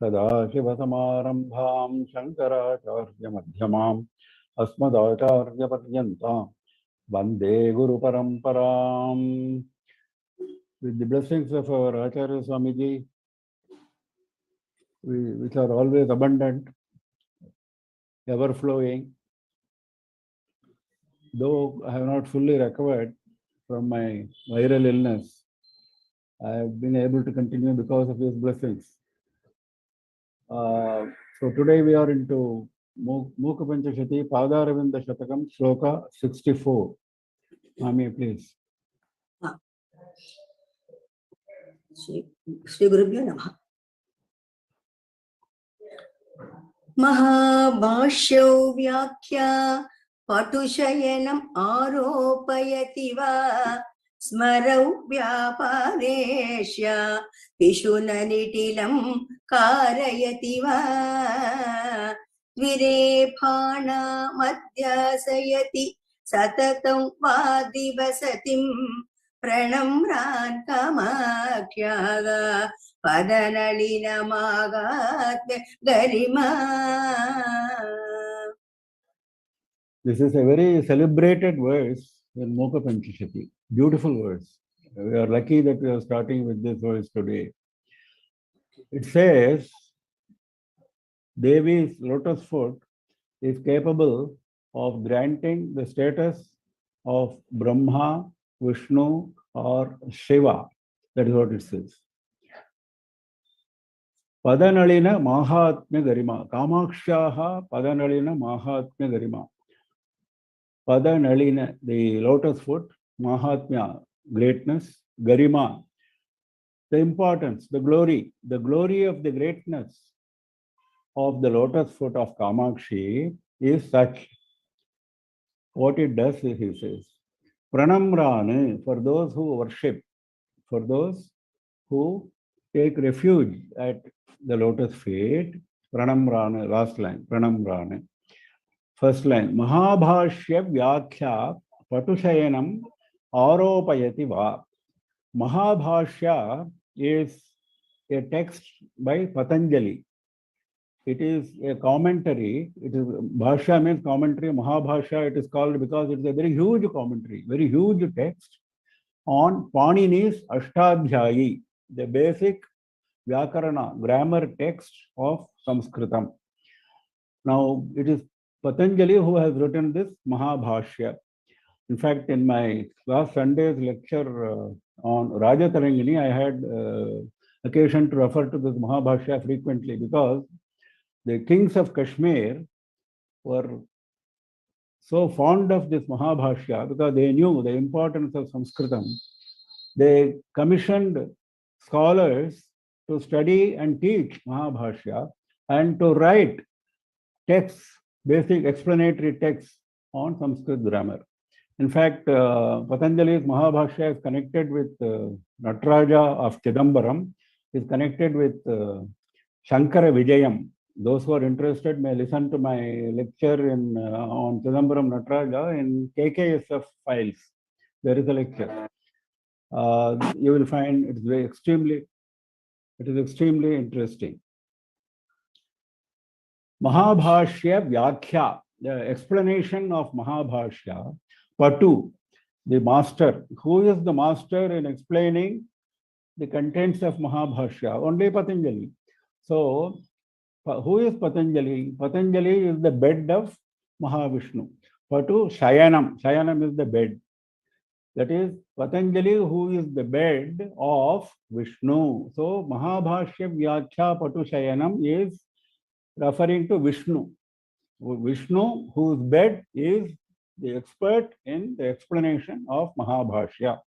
सदाशिवसमारम्भां शङ्कराचार्यमध्यमाम् अस्मदाचार्यपर्यन्तां वन्दे गुरुपरम्पराम्. With the blessings of our Acharya Swamiji, which are always abundant, ever flowing, though I have not fully recovered from my viral illness, I have been able to continue because of his blessings. So today we are into Mookapanchashati, Padaravinda Shatakam, Shloka 64. Mami, please. Shri Gurubhyo Namaha. Mahabhashyo Vyakhya Patushayanam Aropayati Va Smarau Vyapareshya Pishunanitilam Karayati Va Virepana Madhyasayati Satatam Vadivasatim Pranamran Kamakyaga Padanalina Magat Garima. This is a very celebrated verse in Mookapanchashati. Beautiful verse. We are lucky that we are starting with this verse today. It says, Devi's lotus foot is capable of granting the status of Brahma, Vishnu, or Shiva. That is what it says. Padanalina Mahatmya Garima. Kamakshaha Padanalina Mahatmya Garima. Padanalina, the lotus foot, Mahatmya, greatness, Garima, the importance, the glory of the greatness of the lotus foot of Kamakshi is such. What it does is, he says, Pranamrane, for those who worship, for those who take refuge at the lotus feet, Pranamrane, last line, Pranamrane. First line, Mahabhashya Vyakhya Patushayanam Aropayati Va. Mahabhashya is a text by Patanjali. It is a commentary. It is Bhashya means commentary. Mahabhashya it is called because it is a very huge commentary, very huge text on Panini's Ashtadhyayi, the basic Vyakarana, grammar text of Sanskritam. Now, it is Patanjali who has written this Mahabhashya. In fact, in my last Sunday's lecture on Rajatarangini, I had occasion to refer to this Mahabhashya frequently because the kings of Kashmir were so fond of this Mahabhashya because they knew the importance of Sanskritam. They commissioned scholars to study and teach Mahabhashya and to write texts, basic explanatory texts on Sanskrit grammar. In fact, Patanjali's Mahabhashya is connected with Nataraja of Chidambaram, is connected with Sankara Vijayam. Those who are interested may listen to my lecture on Chidambaram Nataraja in KKSF files. There is a lecture. You will find it is extremely interesting. Mahabhashya Vyakhya, the explanation of Mahabhashya, Patu, the master. Who is the master in explaining the contents of Mahabhashya? Only Patanjali. So, who is Patanjali? Patanjali is the bed of Mahavishnu. Patu, Shayanam. Shayanam is the bed. That is Patanjali who is the bed of Vishnu. So, Mahabhashya Vyakhya Patu Shayanam is referring to Vishnu. Vishnu, whose bed is the expert in the explanation of Mahabhashya.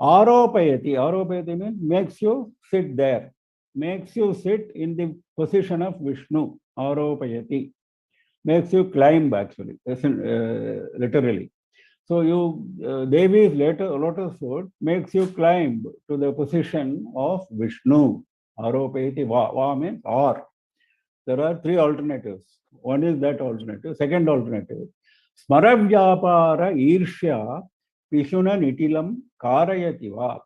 Aropayati. Aropayati means makes you sit there. Makes you sit in the position of Vishnu. Aropayati. Makes you climb actually, literally. So Devi's lotus foot makes you climb to the position of Vishnu. Aropayati. Va means or. There are three alternatives. One is that alternative. Second alternative, Smaravyapara Irshya Pishuna Nitilam Karayati Va.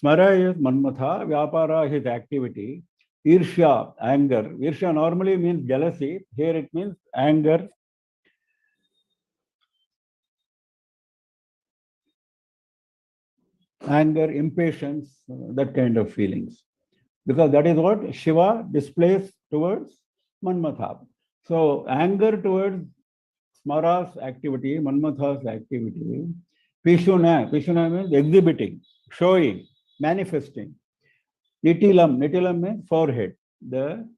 Smara is Manmatha, Vyapara his activity, Irsha, anger. Irsha normally means jealousy. Here it means anger. Anger, impatience, that kind of feelings. Because that is what Shiva displays towards Manmatha. So anger towards Smara's activity, Manmatha's activity, Pishuna means exhibiting, showing, manifesting. Nitilam means forehead. The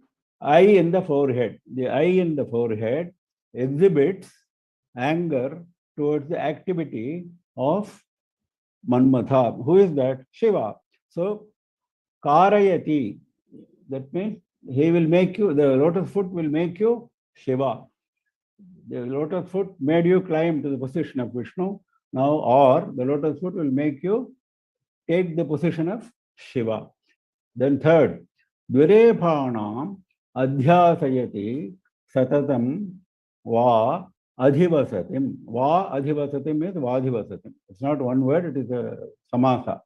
eye in the forehead. The eye in the forehead exhibits anger towards the activity of Manmatha. Who is that? Shiva. So, Karayati, that means he will make you, the lotus foot will make you Shiva. The lotus foot made you climb to the position of Vishnu. Now, or the lotus foot will make you take the position of Shiva. Then third, Dvirephanam adhyasayati satatam va adhivasatim. Va adhivasatim means vadhivasatim. It's not one word, it is a samasa.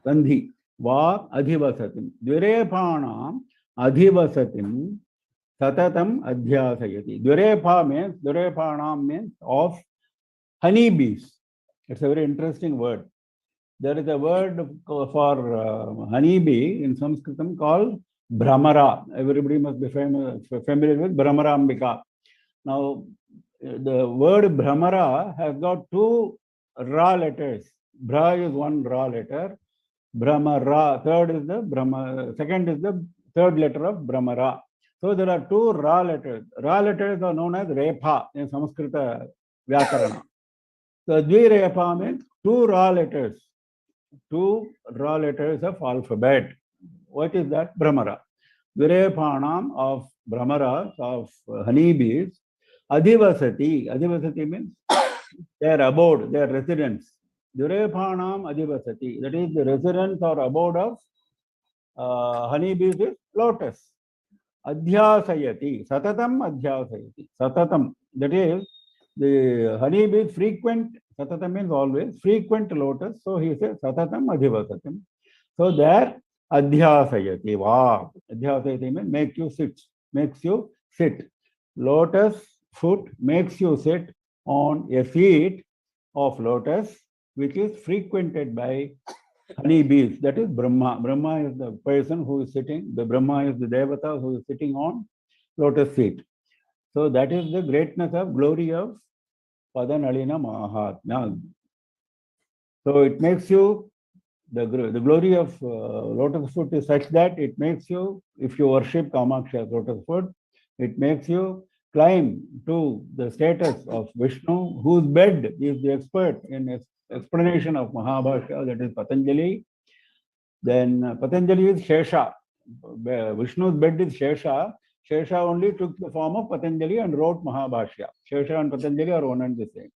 Sandhi. Va adhivasatim. Dvirephanam adhivasatim satatam adhyasayati. Dvirephanam means of honeybees. It's a very interesting word. There is a word for honeybee in Sanskritam called Brahmara. Everybody must be familiar with Brahmarambika. Now, the word Brahmara has got two Ra letters. Bra is one Ra letter. Brahmara, second is the third letter of Brahmara. So there are two Ra letters. Ra letters are known as Repha in Sanskrita Vyakarana. So Dvirepa means two Ra letters. Two raw letters of alphabet. What is that? Brahmara. Virephanam of Brahmaras, of honeybees. Adhivasati. Adhivasati means their abode, their residence. Virephanam adhivasati. That is the residence or abode of honeybees is lotus. Adhyasayati. Satatam adhyasayati. Satatam. That is the honeybees frequent. Satatam means always, frequent lotus. So he says Satatam adhivasatam. So there adhyasayati. Wow. Adhyasayati means makes you sit. Lotus foot makes you sit on a seat of lotus, which is frequented by honeybees. That is Brahma. Brahma is the person who is sitting. The Brahma is the Devata who is sitting on lotus seat. So that is the greatness of glory of Padanalina Mahatmya. So it makes you, the glory of lotus foot is such that it makes you, if you worship Kamaksha as lotus foot, it makes you climb to the status of Vishnu, whose bed is the expert in explanation of Mahabhashya, that is Patanjali. Then Patanjali is Shesha. Vishnu's bed is Shesha. Shesha only took the form of Patanjali and wrote Mahabhashya. Shesha and Patanjali are one and the same.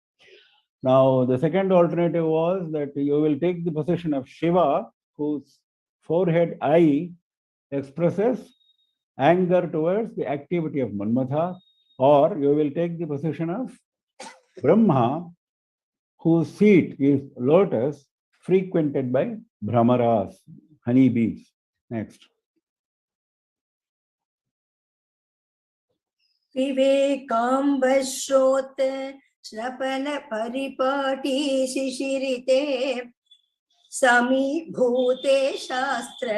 Now, the second alternative was that you will take the position of Shiva, whose forehead eye expresses anger towards the activity of Manmatha, or you will take the position of Brahma, whose seat is lotus, frequented by Brahmaras, honeybees. Next. विवेकाम्बश्रोत श्रपन परिपाटी शिशिरिते समीभूते शास्त्र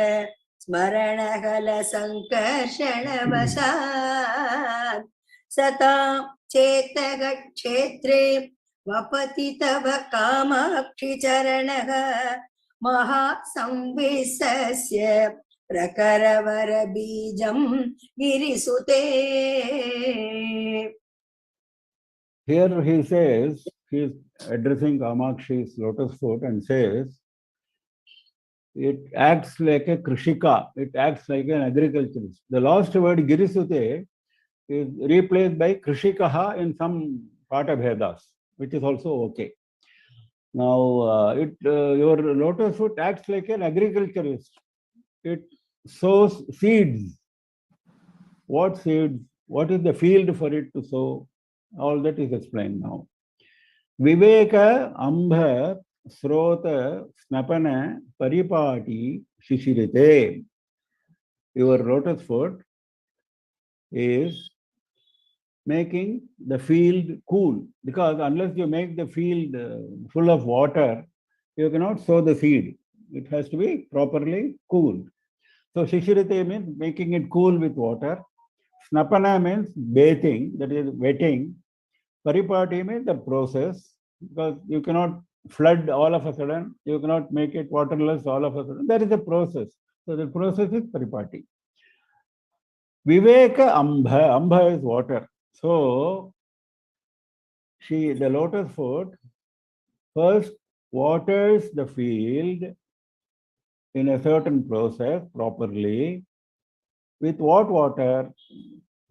स्मरणहल संकर्षणवशात् सता चेतगक्षेत्रे वपति तव कामाक्षि चरणः महासंविसस्य प्रकरवर बीजं गिरिसुते. Here he says, he is addressing Kamakshi's lotus foot and says, it acts like a krishika, it acts like an agriculturist. The last word Girisute is replaced by krishikaha in some part of Vedas, which is also okay. Now, your lotus foot acts like an agriculturist. It sows seeds. What seeds? What is the field for it to sow? All that is explained now. Viveka Ambha Srota Snapana Paripati Shishirite. Your lotus foot is making the field cool, because unless you make the field full of water, you cannot sow the seed. It has to be properly cooled. So Shishirite means making it cool with water. Snapana means bathing, that is wetting. Paripati means the process, because you cannot flood all of a sudden, you cannot make it waterless all of a sudden. That is a process. So the process is paripati. Viveka Ambha, Ambha is water. So the lotus foot first waters the field in a certain process properly. With what water?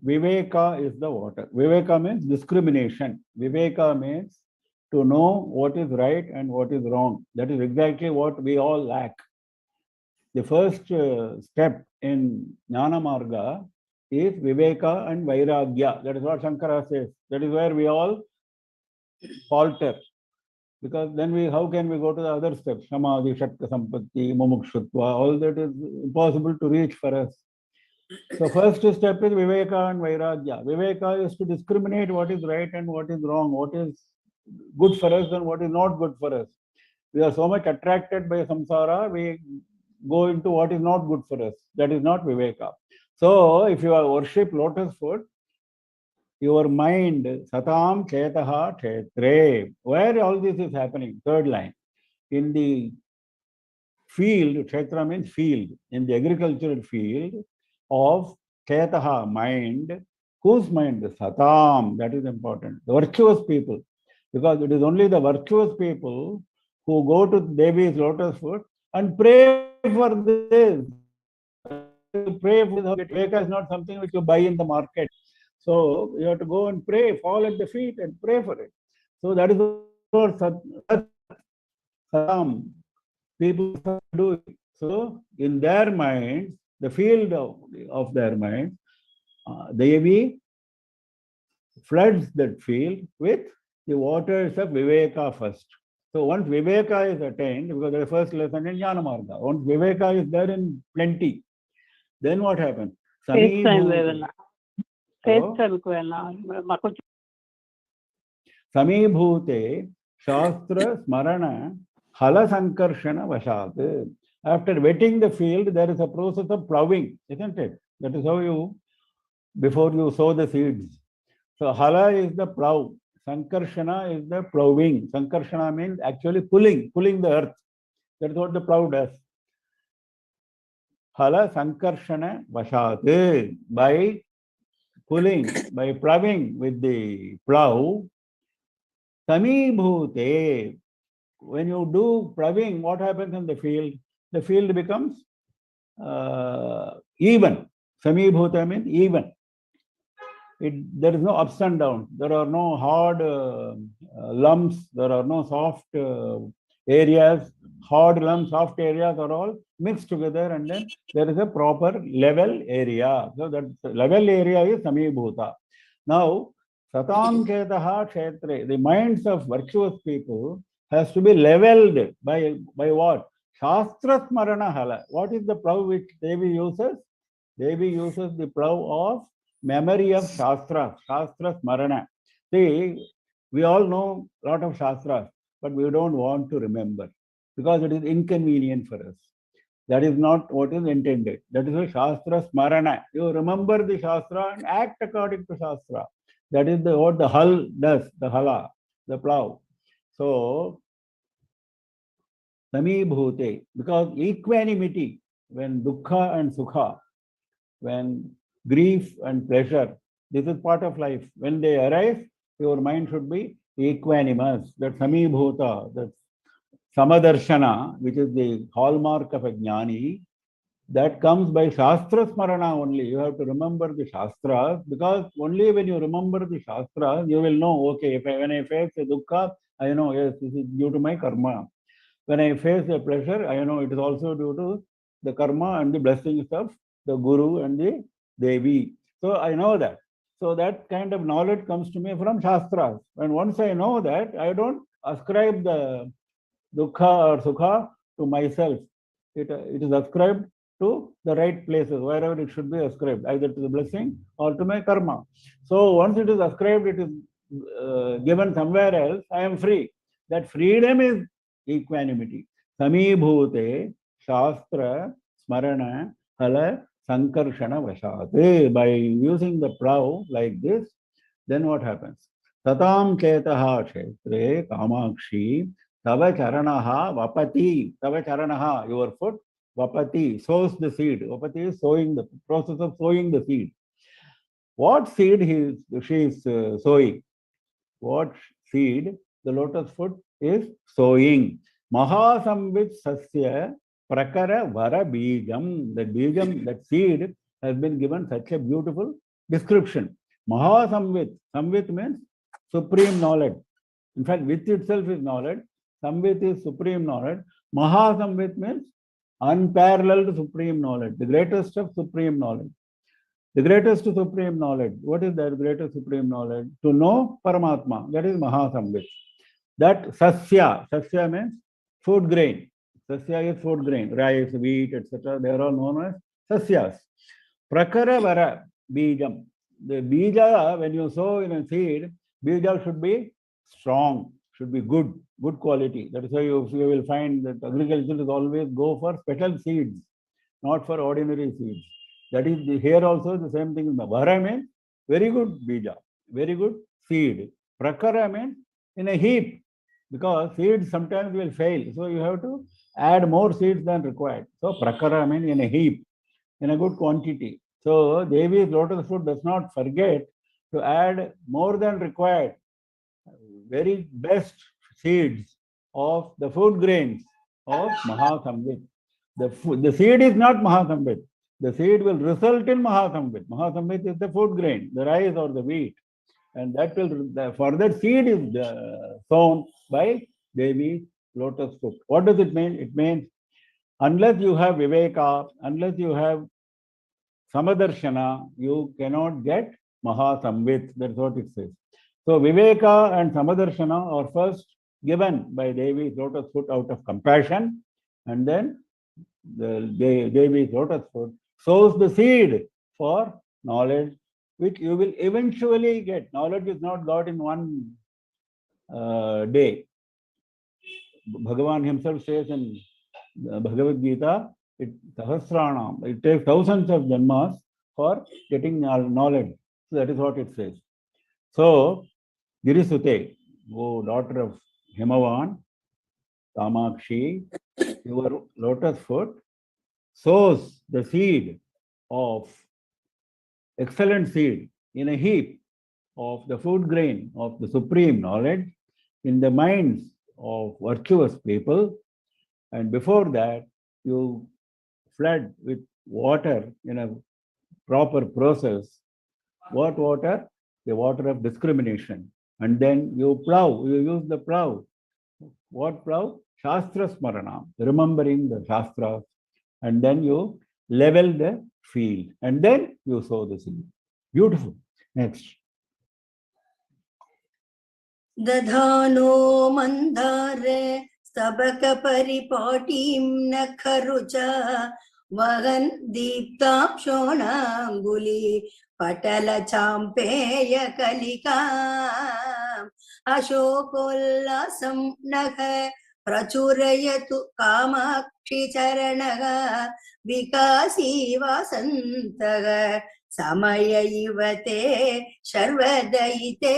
Viveka is the water. Viveka means discrimination. Viveka means to know what is right and what is wrong. That is exactly what we all lack. The first step in Jnana Marga is Viveka and Vairagya. That is what Sankara says. That is where we all falter. Because then how can we go to the other steps? Samadhi, Shakta Sampatti, Mumukshutva, all that is impossible to reach for us. So first step is Viveka and Vairagya. Viveka is to discriminate what is right and what is wrong, what is good for us and what is not good for us. We are so much attracted by samsara, we go into what is not good for us. That is not Viveka. So if you worship lotus foot, your mind, satam chetaha kshetre. Where all this is happening? Third line. In the field, kshetra means field, in the agricultural field of chetaha, mind. Whose mind? Satam. That is important. The virtuous people. Because it is only the virtuous people who go to Devi's lotus foot and pray for this. Pray for this. Viveka is not something which you buy in the market. So you have to go and pray, fall at the feet and pray for it. So that is what Satam people do. So in their minds, the field of their minds, Devi floods that field with the waters of Viveka first. So once Viveka is attained, because the first lesson in Jnana Marga, once Viveka is there in plenty, then what happens? Samibhute Shastra Smarana Hala Sankarshana Vashat. After wetting the field, there is a process of ploughing, isn't it? That is how you, before you sow the seeds. So Hala is the plough. Sankarshana is the ploughing. Sankarshana means actually pulling the earth. That is what the plough does. Hala Sankarshana Vashat. By pulling, by ploughing with the plough, Samibhute. When you do ploughing, what happens in the field? The field becomes even. Samibhuta means even. There is no ups and downs. There are no hard lumps. There are no soft areas. Hard lumps, soft areas are all mixed together, and then there is a proper level area. So that level area is Samibhuta. Now, Satam Chetaha Kshetre, the minds of virtuous people has to be leveled by what? Shastra Smarana Hala. What is the plough which Devi uses? Devi uses the plough of memory of Shastra, Shastra Smarana. See, we all know a lot of Shastras, but we don't want to remember because it is inconvenient for us. That is not what is intended. That is a Shastra Smarana. You remember the Shastra and act according to Shastra. That is what the hull does, the hala, the plough. So, Samibhute, because equanimity, when dukkha and sukha, when grief and pleasure, this is part of life. When they arise, your mind should be equanimous. That Samibhuta, that Samadarshana, which is the hallmark of a jnani, that comes by Shastra Smarana only. You have to remember the Shastras, because only when you remember the Shastras, you will know, okay, when I face a dukkha, I know, yes, this is due to my karma. When I face a pleasure, I know it is also due to the karma and the blessings of the Guru and the Devi. So I know that. So that kind of knowledge comes to me from Shastras. And once I know that, I don't ascribe the dukkha or sukha to myself. It is ascribed to the right places, wherever it should be ascribed, either to the blessing or to my karma. So once it is ascribed, it is given somewhere else, I am free. That freedom is equanimity. Samibhute Shastra Smarana Hala Sankarshana Vashate. By using the plow like this, then what happens? Tatam Chetaha Kshetre Kamakshi Tava Charanaha Vapati. Tava Charanaha, your foot, Vapati, sows the seed. Vapati is sowing, the process of sowing the seed. What seed she is sowing? What seed the lotus foot is sowing? Mahasamvit Sasya Prakara Vara Bijam. That Bijam, that seed, has been given such a beautiful description. Mahasamvit. Samvit means supreme knowledge. In fact, with itself is knowledge. Samvit is supreme knowledge. Mahasamvit means unparalleled supreme knowledge, the greatest of supreme knowledge. The greatest supreme knowledge. What is that greatest supreme knowledge? To know Paramatma. That is Mahasamvit. That Sasya. Sasya means food grain. Sasya is food grain. Rice, wheat, etc. They are all known as Sasyas. Prakara Vara Bijam. The Bija, when you sow in a seed, Bija should be strong, should be good quality. That is why you will find that agriculture is always go for special seeds, not for ordinary seeds. That is here also the same thing. Vara means very good bija, very good seed. Prakara means in a heap, because seeds sometimes will fail. So you have to add more seeds than required. So prakara means in a heap, in a good quantity. So Devi's lotus foot does not forget to add more than required, very best seeds of the food grains of Mahasamvit. The seed is not Mahasamvit. The seed will result in Mahasamvit. Mahasamvit is the food grain, the rice or the wheat. And that will, the further seed is sown by Devi's lotus foot. What does it mean? It means unless you have Viveka, unless you have Samadarshana, you cannot get Mahasamvit. That's what it says. So Viveka and Samadarshana are first given by Devi's lotus foot out of compassion, and then the Devi's lotus foot sows the seed for knowledge, which you will eventually get. Knowledge is not got in one day. Bhagavan himself says in Bhagavad Gita, it takes thousands of janmas for getting knowledge. So that is what it says. So, Girisute, O daughter of Himavan, Kamakshi, your lotus foot sows the seed of excellent seed in a heap of the food grain of the supreme knowledge in the minds of virtuous people. And before that, you flood with water in a proper process. What water? The water of discrimination. And then you plow, you use the plow. What plow? Shastra Smarana, remembering the Shastras. And then you level the field. And then you sow the seed. Beautiful. Next. दधानो मन्दारे स्तबक परिपाटीं नखरुचा वहन् दीप्ताक्षोणाङ्गुली पटल चाम्पेय कलिका अशोकोल्लासं नख प्रचुरयतु कामाक्षि चरणः विकासी वासन्तः समय इव ते शर्वदयिते.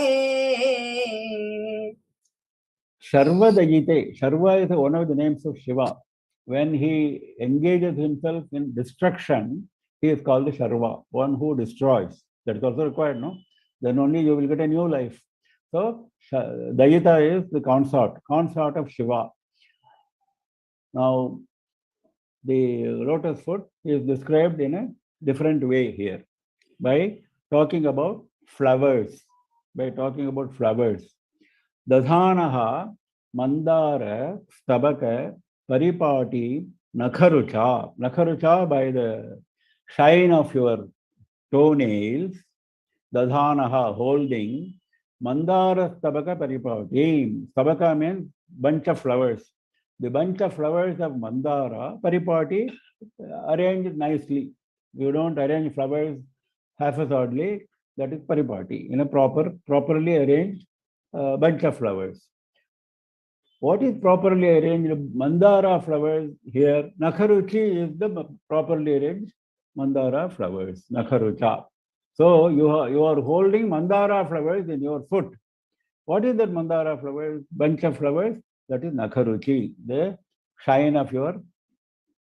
Sharvadayite. Sharva is one of the names of Shiva. When he engages himself in destruction, he is called the Sharva, one who destroys. That is also required, no? Then only you will get a new life. So, Dayita is the consort of Shiva. Now, the lotus foot is described in a different way here by talking about flowers. Dadhanaha Mandara Stabaka Paripati Nakharucha. Nakharucha, by the shine of your toenails. Dadhanaha, holding. Mandara Stabaka Paripati. Stabaka means bunch of flowers. The bunch of flowers of Mandara, Paripati, arranged nicely. You don't arrange flowers haphazardly. That is Paripati, in a properly arranged bunch of flowers. What is properly arranged? Mandara flowers here. Nakharuchi is the properly arranged Mandara flowers. Nakharucha. So you are holding Mandara flowers in your foot. What is that Mandara flowers? Bunch of flowers? That is Nakharuchi, the shine of your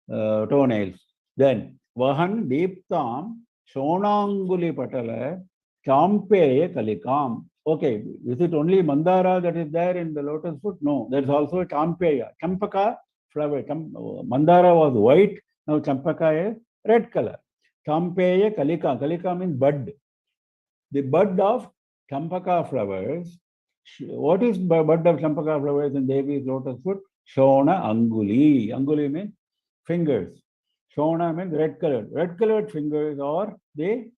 toenails. Then Vahan Deeptam Shonanguli Patala Champe Kalikam. Okay, is it only Mandara that is there in the lotus foot? No, there is also Champeya, Champaka flower. Mandara was white, now Champaka is red color. Champeya Kalika. Kalika means bud. The bud of Champaka flowers. What is bud of Champaka flowers in Devi's lotus foot? Shona Anguli. Anguli means fingers. Shona means red colored. Red colored fingers are the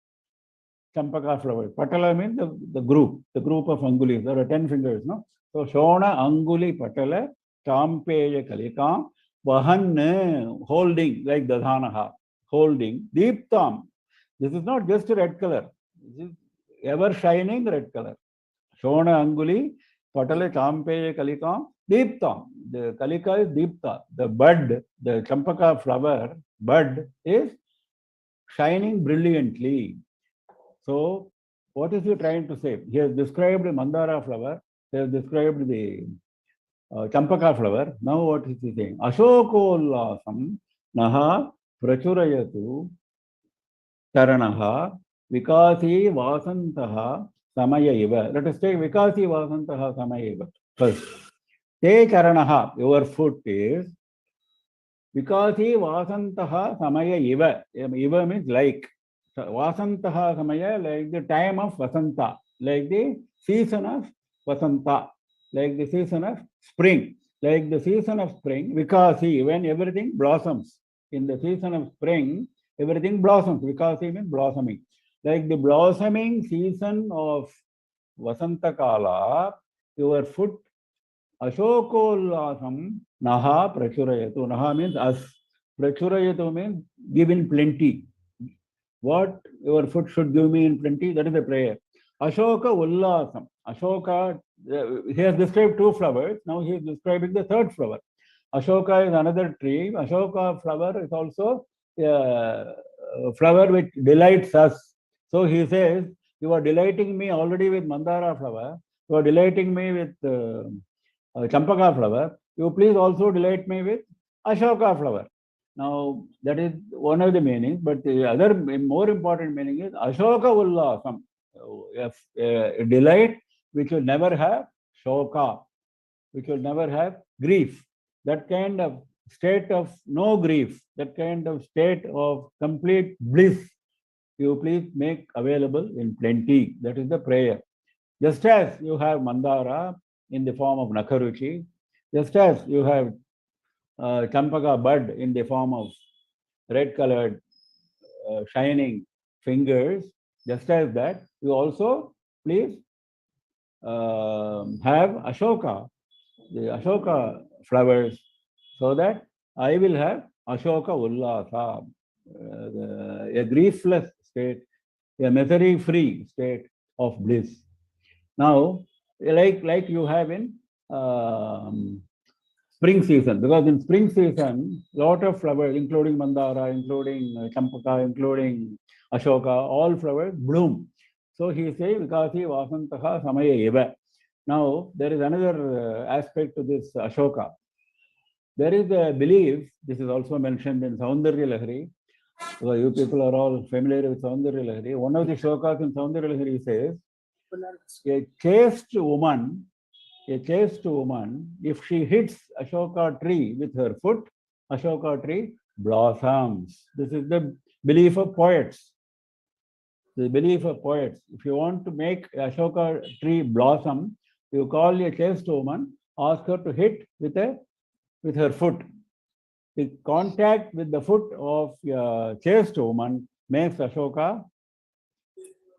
Champaka flowers. Patala means the group of Angulis. There are 10 fingers, no? So Shona Anguli Patala, Champeya Kalikam, Vahan, holding, like Dadhanaha, holding, Deeptam. This is not just a red color. This is ever shining red color. Shona Anguli, Patala Champeya Kalikam, Deeptam. The Kalika is Deepta. The bud, the Champaka flower bud is shining brilliantly. So, what is he trying to say? He has described the Mandara flower, he has described the Champaka flower. Now, what is he saying? Ashokollasam naha prachurayatu taranaha vikasi vasantaha samaya iva. Let us take vikasi vasantaha samaya iva first. Te charanaha, your foot is vikasi vasantaha samaya iva. Iva means like. Vasantaha samaya, like the time of Vasanta, like the season of Vasanta, like the season of spring, like the season of spring, Vikasi, when everything blossoms. In the season of spring, everything blossoms. Vikasi means blossoming. Like the blossoming season of Vasanta Kala, your foot, Ashokollasam naha prachurayatu. Naha means us. Prachurayatu means give in plenty. What your foot should give me in plenty, that is a prayer. Ashoka Ullasam. Ashoka, he has described two flowers. Now he is describing the third flower. Ashoka is another tree. Ashoka flower is also a flower which delights us. So he says, you are delighting me already with Mandara flower. You are delighting me with Champaka flower. You please also delight me with Ashoka flower. Now, that is one of the meanings, but the other more important meaning is Ashoka Ullasam, a delight which will never have shoka, which will never have grief. That kind of state of no grief, that kind of state of complete bliss, you please make available in plenty. That is the prayer. Just as you have Mandara in the form of Nakharuchi, just as you have Champaka bud in the form of red colored shining fingers, just as that, you also please have Ashoka, the Ashoka flowers, so that I will have Ashoka Ullasa, a griefless state, a misery-free state of bliss. Now, like you have in spring season, because in spring season, lot of flowers, including Mandara, including Champaka, including Ashoka, all flowers bloom. So he says, Vikasi Vasantaha Samaya Eva. Now, there is another aspect to this Ashoka. There is a belief, this is also mentioned in Saundarya Lahari. So you people are all familiar with Saundarya Lahari. One of the shlokas in Saundarya Lahari says, a chaste woman, if she hits Ashoka tree with her foot, Ashoka tree blossoms. This is the belief of poets. The belief of poets. If you want to make Ashoka tree blossom, you call a chaste woman, ask her to hit with her foot. The contact with the foot of a chaste woman makes Ashoka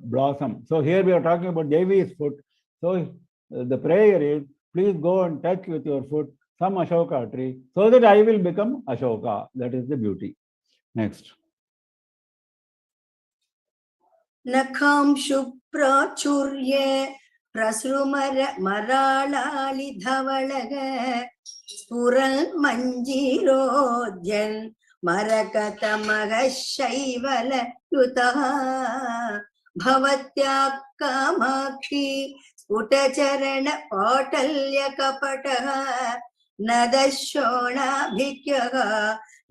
blossom. So here we are talking about Devi's foot. So the prayer is, please go and touch with your foot some Ashoka tree, so that I will become Ashoka. That is the beauty. Next. नखांशु प्राचुर्य प्रसृमर मराळालि धवळग स्फुरन् मञ्जीरोद्यन् मरकतमः शैवल युतः भवत्या कामाक्षी स्फुटचरण पाटल्य कपटः नदशोणाभिक्यः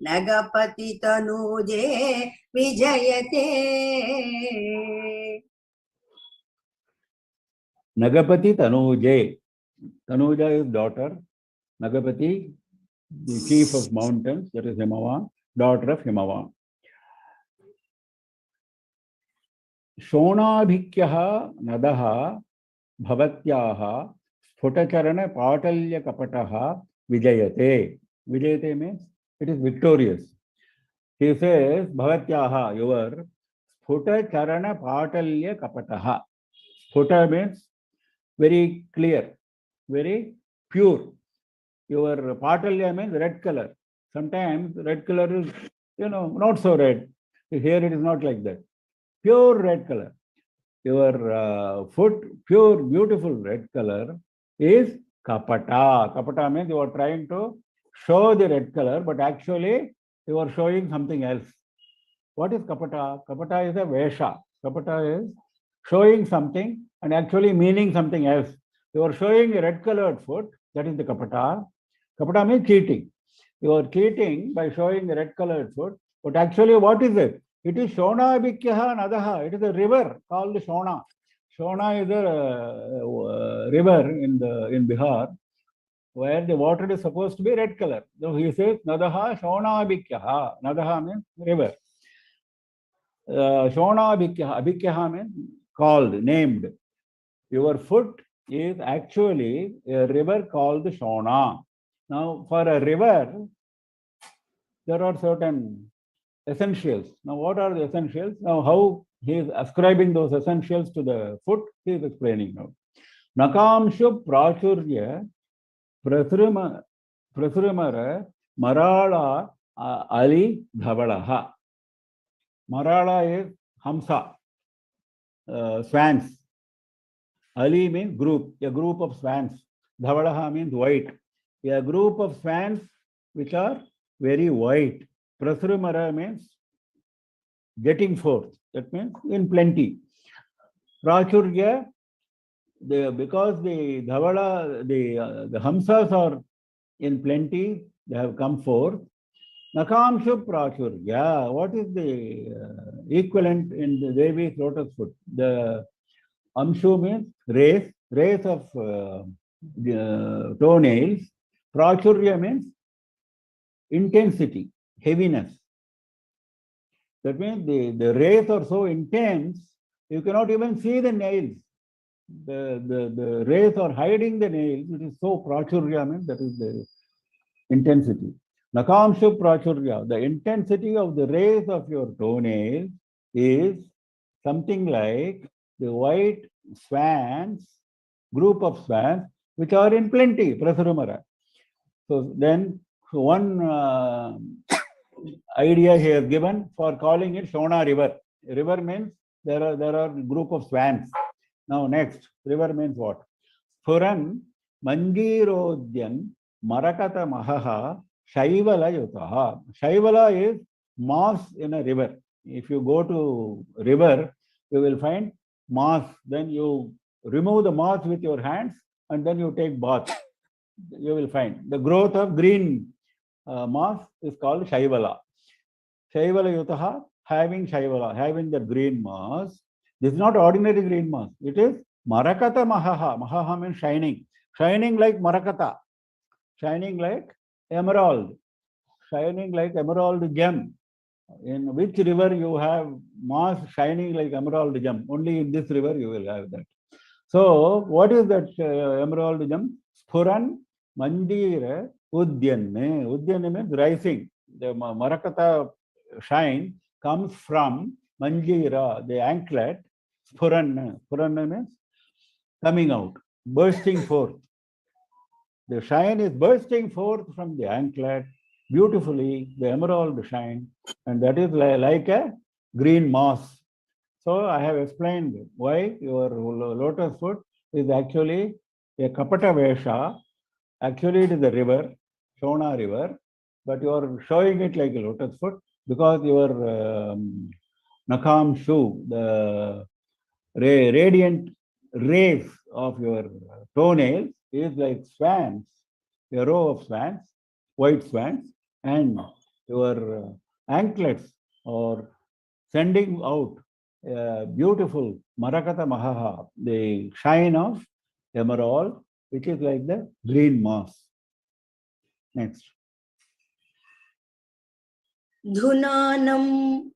नगपति तनूजे विजयते. Nagapati Tanuje. Tanuja is daughter. Nagapati, the chief of mountains, that is Himavan, daughter of Himavan. Shonabhikyaha nadaha bhavatyaha sputacharana patalya kapataha vijayate. Vijayate means it is victorious. He says, bhavatyaha, your sputacharana patalya kapataha. Sputa means very clear, very pure. Your patalya means red color. Sometimes red color is, not so red. Here it is not like that. Pure red color. Your foot, pure, beautiful red color is kapata. Kapata means you are trying to show the red color, but actually you are showing something else. What is kapata? Kapata is a vesha. Kapata is showing something and actually meaning something else. You are showing a red colored foot, that is the kapata. Kapata means cheating. You are cheating by showing a red colored foot, but actually what is it? It is Shona Bikyaha Nadaha. It is a river called Shona. Shona is a river in Bihar where the water is supposed to be red color. So he says Nadaha Shona Bikyaha. Nadaha means river. Shona Bikyaha. Bikyaha means called, named. Your foot is actually a river called Shona. Now, for a river, there are certain essentials. Now, what are the essentials? Now, how he is ascribing those essentials to the foot, he is explaining now. Nakamshu prachurya prasrumara marala ali dhavalaha. Marala is hamsa, swans. Ali means group, a group of swans. Dhavalaha means white. A group of swans which are very white. Prasrumara means getting forth. That means in plenty. Prachurya, because the dhavala, the hamsas are in plenty, they have come forth. Nakamshu prachurya. What is the equivalent in the Devi's lotus foot? The amshu means race of toenails. Prachurya means intensity, heaviness. That means the rays are so intense, you cannot even see the nails. The rays are hiding the nails. It is so prachurya means that is the intensity. Nakamshu prachurya, the intensity of the rays of your toenails is something like the white swans, group of swans, which are in plenty, prasarumara. So then one idea he has given for calling it Shona river. River means there are a group of swans. Now next, river means what? Furan Manjirodyan Marakata Mahaha Shaivala Yutaha. Shaivala is moss in a river. If you go to river, you will find moss. Then you remove the moss with your hands and then you take bath. You will find the growth of green moss is called Shaivala. Shaivala Yutaha, having Shaivala, having the green moss. This is not ordinary green moss. It is Marakata Mahaha. Mahaha means shining. Shining like Marakata. Shining like emerald. Shining like emerald gem. In which river you have moss shining like emerald gem? Only in this river you will have that. So, what is that emerald gem? Spuran Mandira Udyanne. Udyanne means rising. The Marakata shine comes from Manjira, the anklet. Spuran. Spuran means coming out, bursting forth. The shine is bursting forth from the anklet beautifully, the emerald shine, and that is like a green moss. So I have explained why your lotus foot is actually a kapata vesha. Actually, it is a river, Shona river, but you are showing it like a lotus foot because your nakam shoe, the radiant rays of your toenails is like swans, a row of swans, white swans, and your anklets are sending out beautiful Marakata Mahaha, the shine of emerald, which is like the green moss. Next. धुनानं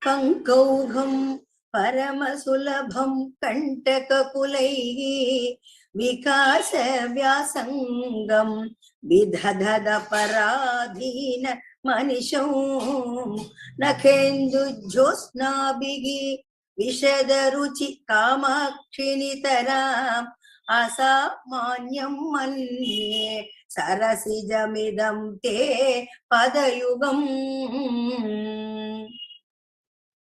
कङ्कौघं परमसुलभं कण्टककुलैः विकासव्यासङ्गं विदधदपराधीन मनिषौ नखेन्दुज्योत्स्नाभिः विशदरुचि कामाक्षिनितराम् असामान्यं मन्ये सरसिजमिदं ते padayugam.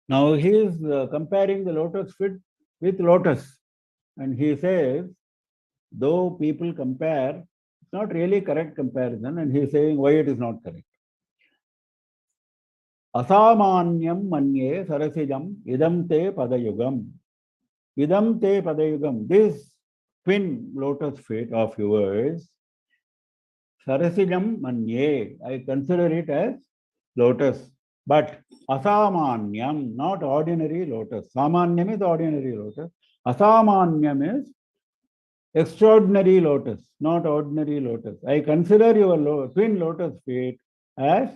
Now he is comparing the lotus feet with lotus, and he says, though people compare, it's not really correct comparison, and he is saying why it is not correct. Asamanyam manye sarasijam idam te padayugam. Idam te padayugam. This twin lotus feet of yours, sarasijam manye, I consider it as lotus. But asamanyam, not ordinary lotus. Samanyam is ordinary lotus. Asamanyam is extraordinary lotus, not ordinary lotus. I consider your twin lotus feet as,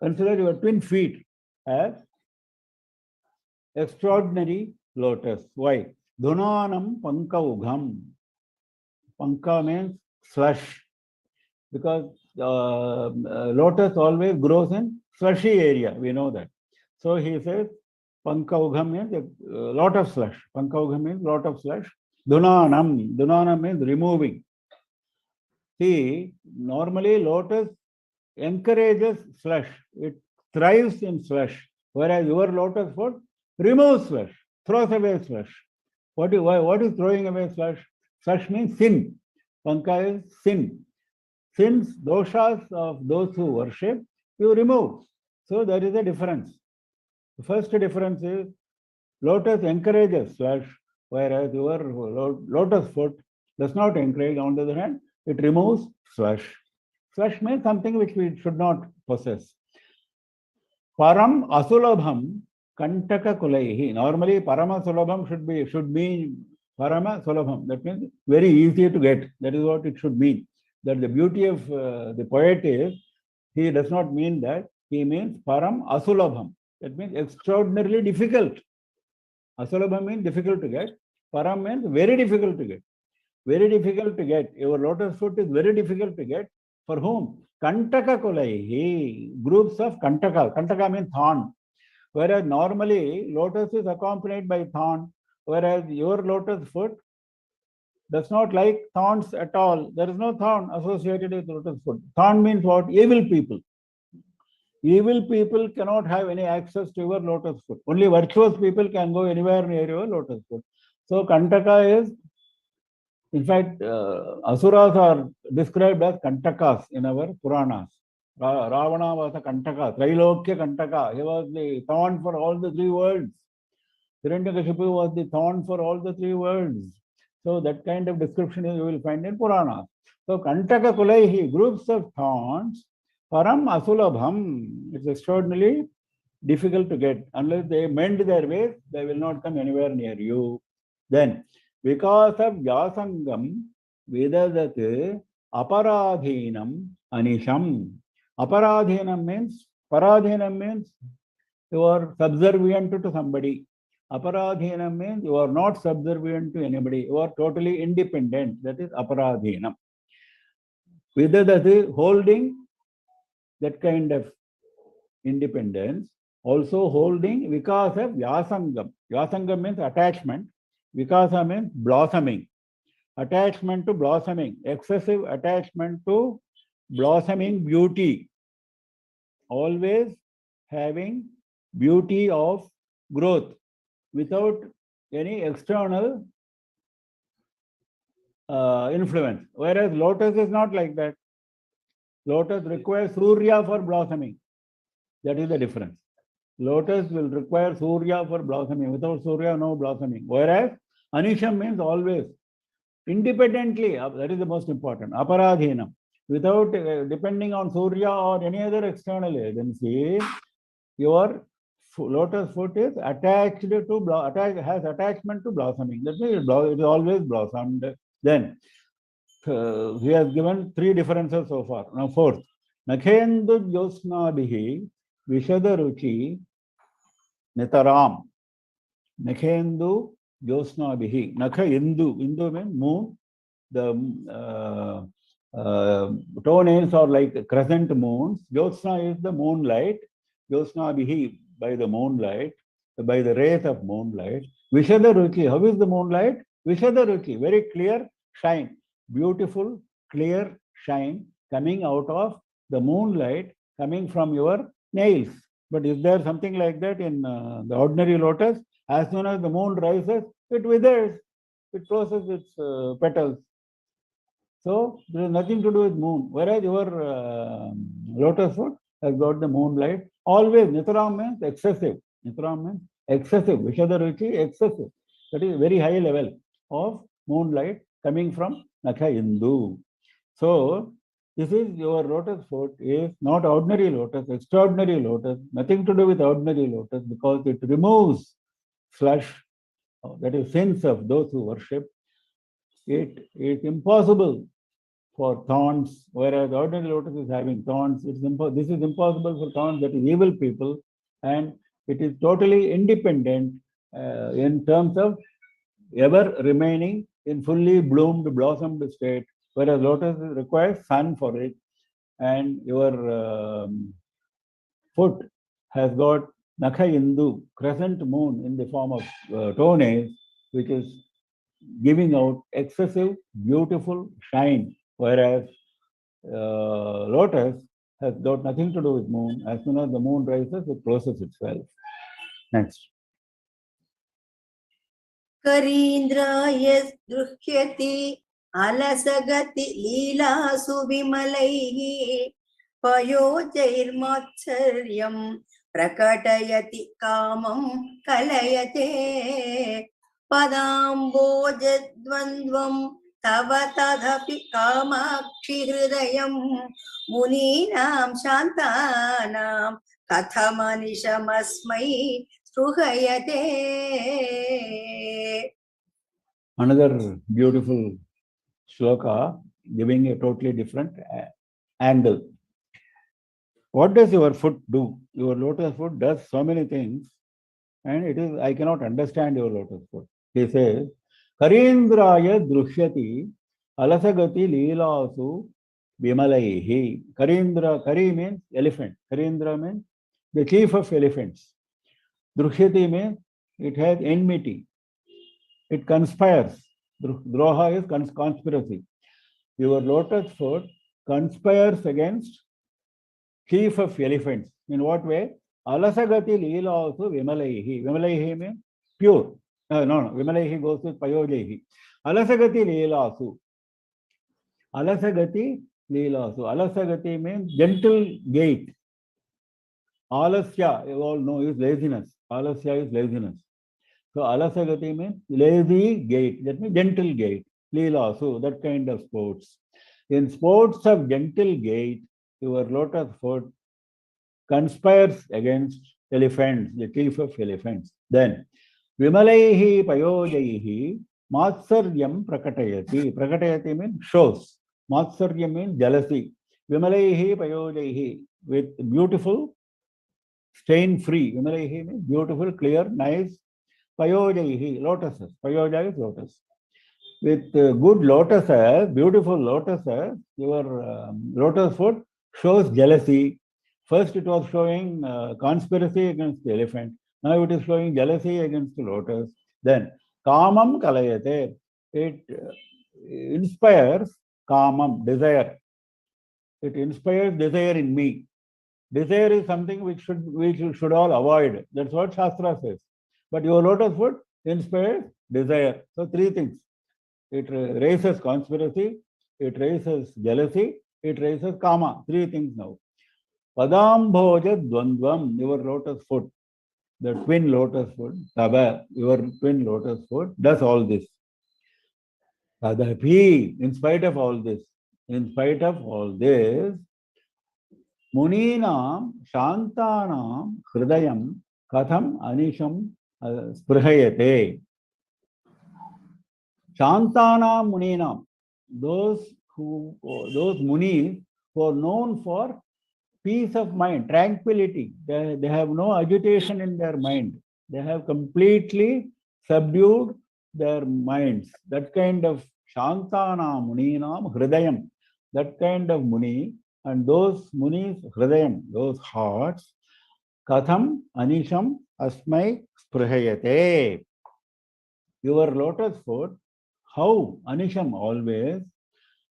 consider your twin feet as extraordinary lotus. Why? Dhunanam pankaugham. Panka means slush, because lotus always grows in slushy area. We know that. So he says, pankaugham means a lot of slush. Pankaugham means lot of slush. Dhunanam. Dhunanam means removing. See, normally lotus encourages slush. It thrives in slush. Whereas your lotus foot removes slush, throws away slush. What is throwing away slush? Slush means sin. Panka is sin. Sins, doshas of those who worship, you remove. So there is a difference. The first difference is lotus encourages slush, whereas your lotus foot does not encourage. On the other hand, it removes slush. Slush means something which we should not possess. Param asulabham kantaka kulaihi. Normally, parama sulabham should mean parama sulabham. That means very easy to get. That is what it should mean. That the beauty of the poet is, he does not mean that. He means param asulabham. That means extraordinarily difficult. Asulabham means difficult to get. Param means very difficult to get. Very difficult to get. Your lotus foot is very difficult to get. For whom? Kantaka kulaihi. Groups of kantaka. Kantaka means thorn. Whereas normally lotus is accompanied by thorn. Whereas your lotus foot does not like thorns at all. There is no thorn associated with lotus foot. Thorn means what? Evil people. Evil people cannot have any access to your lotus foot. Only virtuous people can go anywhere near your lotus foot. So Kantaka is, in fact, Asuras are described as Kantakas in our Puranas. Ravana was a Kantaka, Trailokya Kantaka. He was the thorn for all the three worlds. Hiranyakashipu was the thorn for all the three worlds. So that kind of description you will find in Puranas. So Kantaka Kulaihi, groups of thorns, Param Asulabham, it's extraordinarily difficult to get. Unless they mend their ways, they will not come anywhere near you. Then, because of Vyasangam, Vedadat Aparadhinam Anisham. Aparadhinam means, Paradhinam means you are subservient to somebody. Aparadhinam means you are not subservient to anybody. You are totally independent. That is aparadhinam. Vedadat holding that kind of independence, also holding vikasa vyasangam. Vyasangam means attachment. Vikasa means blossoming. attachment to blossoming, excessive attachment to blossoming beauty, always having beauty of growth without any external influence. Whereas lotus is not like that. Lotus requires Surya for blossoming. That is the difference. Lotus will require Surya for blossoming. Without Surya, no blossoming. Whereas Anisham means always, independently, that is the most important, Aparadhinam. Without depending on Surya or any other external agency, your lotus foot is attached to, has attachment to blossoming. That means it is always blossomed. Then, he has given three differences so far. Now, fourth. Nakhendu Josnabihi Vishada Ruchi Nitaram. Nakhendu Josnabihi. Nakha Indu. Indu means moon. The toenails are like crescent moons. Jyotsna is the moonlight. Jyotsnabihi, by the moonlight, by the rays of moonlight. Vishada Ruchi. How is the moonlight? Vishada Ruchi. Very clear shine. Beautiful, clear shine coming out of the moonlight, coming from your nails. But is there something like that in the ordinary lotus? As soon as the moon rises, it withers, it closes its petals. So there is nothing to do with moon. Whereas your lotus foot has got the moonlight. Always, Nitaram means excessive. Nitaram means excessive. Vishadaruchi, excessive. That is very high level of moonlight coming from Nakha Indu. So, this is your lotus foot is not ordinary lotus, extraordinary lotus, nothing to do with ordinary lotus because it removes slush, that is sins of those who worship. It is impossible for thorns, whereas ordinary lotus is having thorns. This is impossible for thorns, that is evil people, and it is totally independent in terms of ever remaining in fully bloomed, blossomed state, whereas lotus requires sun for it, and your foot has got Nakha Indu, crescent moon in the form of toenails, which is giving out excessive, beautiful shine, whereas lotus has got nothing to do with moon. As soon as the moon rises, it closes itself. Next. करीन्द्राय दृह्यति अलसगति लीलासु विमलैः पयोजैर्मात्सर्यं प्रकटयति कामं कलयते पदाम्बोजद्वन्द्वं तव तदपि कामाक्षि हृदयं मुनीनां शान्तानां कथमनिशमस्मै स्पृहयते. Another beautiful shloka giving a totally different angle. What does your foot do? Your lotus foot does so many things, and it is, I cannot understand your lotus foot. He says, Karindraya drushyati alasagati leelasu vimalaihi. Karindra, Kari means elephant. Karindra means the chief of elephants. Drushyati means it has enmity. It conspires. Droha is conspiracy. Your lotus foot conspires against chief of elephants. In what way? Alasagati leela also vimalaihi. Vimalaihi means pure. No. Vimalaihi goes with payojehi. Alasagati leelasu. Alasagati leelasu. Alasagati means gentle gait. Alasya, you all know, is laziness. Alasya is laziness. So alasagati means lazy gait. That means gentle gait. Leelasu, that kind of sports. In sports of gentle gait, your lotus foot conspires against elephants, the chief of elephants. Then, Vimalaihi Payojaihi Matsaryam Prakatayati. Prakatayati means shows. Matsaryam means jealousy. Vimalaihi Payojaihi, with beautiful, stain-free. Vimalaihi means beautiful, clear, nice. Payojaihi, lotuses. Payoja is lotus. With good lotuses, beautiful lotuses, your lotus foot shows jealousy. First it was showing conspiracy against the elephant. Now it is showing jealousy against the lotus. Then, kamam kalayate. It inspires kamam, desire. It inspires desire in me. Desire is something which we should all avoid. That's what Shastra says. But your lotus foot inspires desire. So three things. It raises conspiracy, it raises jealousy, it raises kama. Three things now. Padambhoja dvandvam, your lotus foot, the twin lotus foot, taba, your twin lotus foot, does all this. Tadapi, in spite of all this, Muninam Shantanam Hridayam Katham Anisham Sprihayate. Shantanam Muninam, those munis who are known for peace of mind, tranquility. They have no agitation in their mind. They have completely subdued their minds. That kind of Shantana Muninam Hridayam, that kind of Muni, and those Munis Hridayam, those hearts, Katham Anisham Asmai Sprihayate. Your lotus foot, how Anisham always,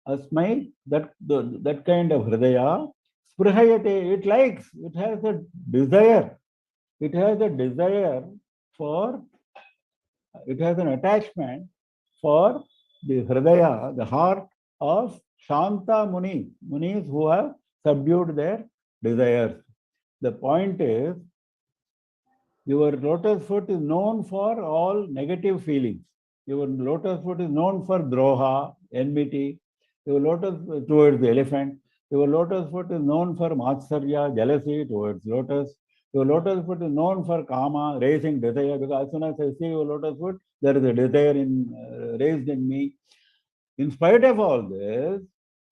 Asmai, that kind of Hridaya, Sprihayate, it likes, it has a desire. It has a desire for, it has an attachment for the Hridaya, the heart of Shanta Munis who have subdued their desires. The point is, your lotus foot is known for all negative feelings. Your lotus foot is known for droha, enmity. Your lotus towards the elephant. Your lotus foot is known for matsarya, jealousy towards lotus. Your lotus foot is known for kama, raising desire. Because as soon as I see your lotus foot, there is a desire raised in me. In spite of all this,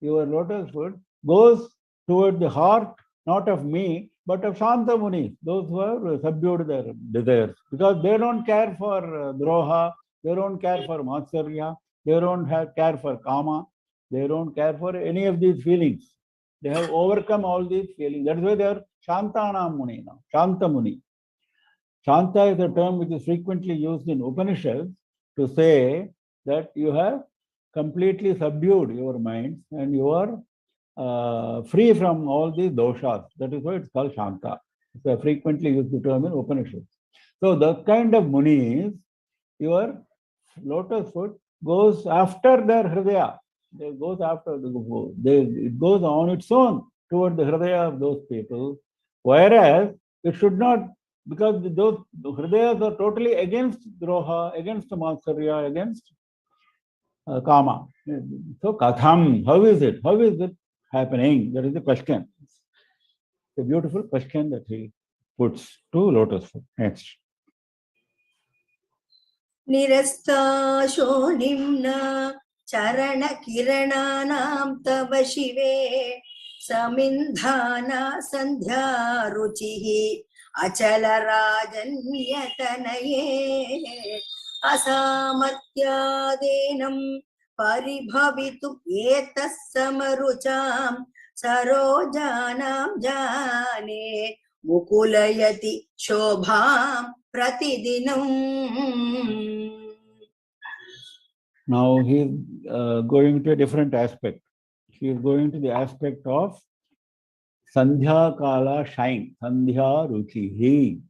your lotus foot goes toward the heart, not of me, but of Shanta Muni, those who have subdued their desires. Because they don't care for droha, they don't care for matsarya, they don't care for kama, they don't care for any of these feelings. They have overcome all these feelings. That's why they are Shantana Muni now, Shanta Muni. Shanta is a term which is frequently used in Upanishads to say that you have completely subdued your minds and you are free from all these doshas. That is why it's called Shanta. It's a frequently used term in Upanishads. So that kind of munis, your lotus foot goes after their hridaya. It goes on its own toward the hridaya of those people. Whereas it should not, because those hridayas are totally against droha, against matsarya, against kama. So katham, how is it? How is it happening? That is the question. It's a beautiful question that he puts to lotus foot. Next. निरस्ताशो निम्ना चरण किरणानां तव शिवे समिन्धाना संध्या रुचिः अचल राजन्यतनये असामर्त्यादेनं परिभवितुम् एतः समरुचां सरोजानां जाने मुकुलयति शोभां प्रतिदिनम्. Now he is going to a different aspect. He is going to the aspect of Sandhya Kala shine, Sandhya Ruchihi.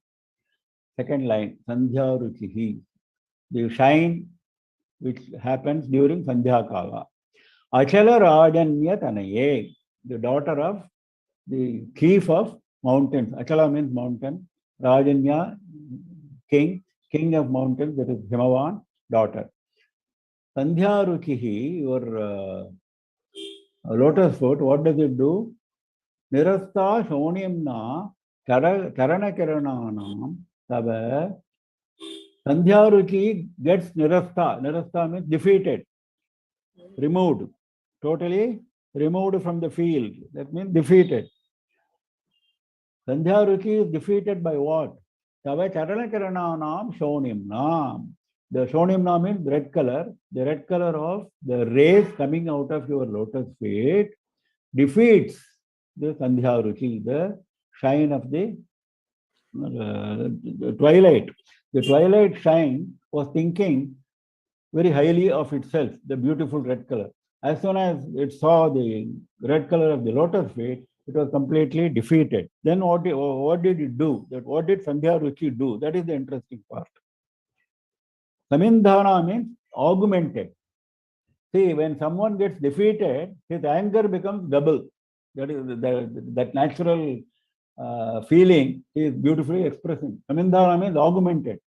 Second line, Sandhya Ruchihi. The shine which happens during Sandhya Kala. Achala Rajanya Tanaye, the daughter of the chief of mountains. Achala means mountain. Rajanya, king of mountains, that is Himavan, daughter. Sandhya Ruchihi, your lotus foot, what does it do? Nirasta Shonimna Karana Kirananam Taba. Sandhya Ruchi gets Nirasta. Nirasta means defeated, removed, totally removed from the field. That means defeated. Sandhya Ruchi is defeated by what? Tava Charana Kirananam Shonimnam. The Shonimna means red color. The red color of the rays coming out of your lotus feet defeats the Sandhya Ruchi, the shine of the twilight. The twilight shine was thinking very highly of itself, the beautiful red color. As soon as it saw the red color of the lotus feet, it was completely defeated. Then what did it do? What did Sandhya Ruchi do? That is the interesting part. Samindhana means augmented. See, when someone gets defeated, his anger becomes double. That is that natural feeling he is beautifully expressing. Samindhana means augmented.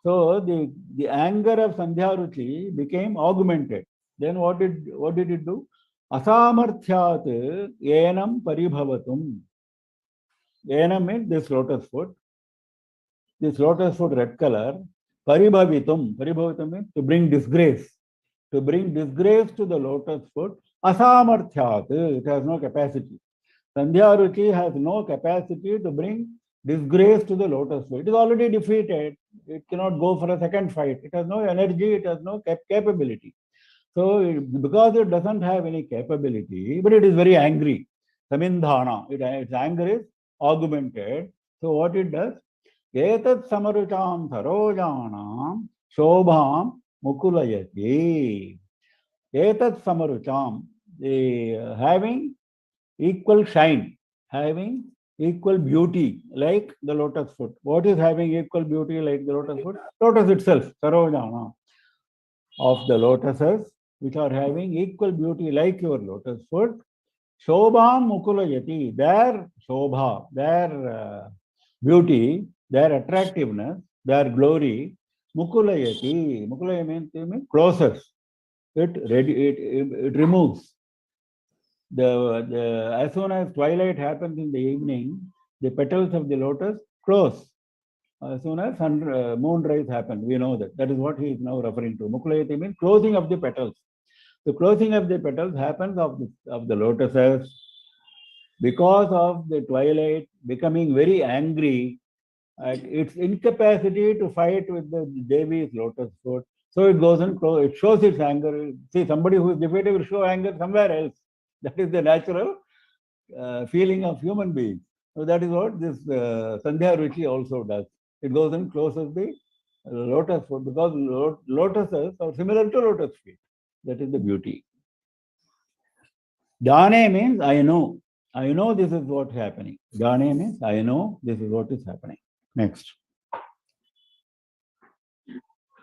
So the anger of Sandhya Ruchi became augmented. Then what did it do? Asamarthyat enam paribhavatum. Enam means this lotus foot. This lotus foot red color. Paribhavitum. Paribhavitum means to bring disgrace. To bring disgrace to the lotus foot. Asamarthyat. It has no capacity. Sandhya Ruchi has no capacity to bring disgrace to the lotus foot. It is already defeated. It cannot go for a second fight. It has no energy. It has no capability. So, because it doesn't have any capability, but it is very angry. Samindhana. Its anger is augmented. So, what it does? Etat samarucham sarojanam shobham mukulayati. Etat samarucham. Having equal shine, having equal beauty like the lotus foot. What is having equal beauty like the lotus foot? Lotus itself, sarojana, of the lotuses which are having equal beauty like your lotus foot. Shobham mukulayati, their shobha, their beauty, their attractiveness, their glory, mukulayati. Mukulaya means closes. It removes. As soon as twilight happens in the evening, the petals of the lotus close. As soon as moonrise happens, we know that. That is what he is now referring to. Mukulayati means closing of the petals. The closing of the petals happens of the lotuses because of the twilight becoming very angry at its incapacity to fight with the Devi's lotus foot. So it goes and it shows its anger. See, somebody who is defeated will show anger somewhere else. That is the natural feeling of human beings. So that is what this Sandhya Ruchi also does. It goes and closes the lotus foot because lotuses are similar to lotus feet. That is the beauty. Jane means I know. I know this is what is happening. Jane means I know this is what is happening. Next.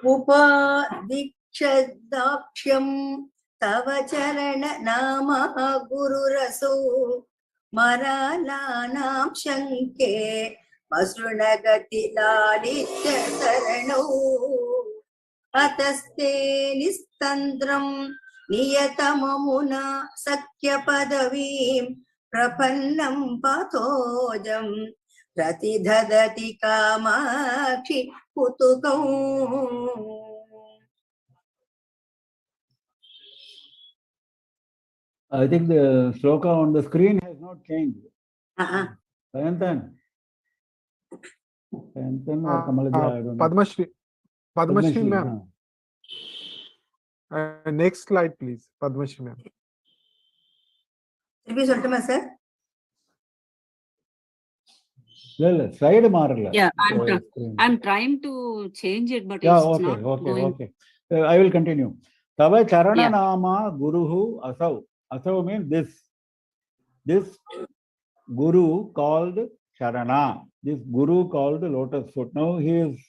Upadikshadaksham tava charana nama guru raso maralanam shanke masrunagati lalitya sarano ataste nistandram niyatamamuna sakya padavim prapannam pathojam pratidhadati kamakshi kutukam. I think the sloka on the screen has not changed. Sayantan or Kamalaja, I don't know. Padmashri ma'am. Next slide, please. Padmashri ma'am. Sir? Slide marla. Yeah, I'm trying to change it, but yeah, it's okay, not okay, going. okay. I will continue. Tava charana nama guruhu asau. Asau means this. This guru called Charana. This guru called the lotus foot. Now he is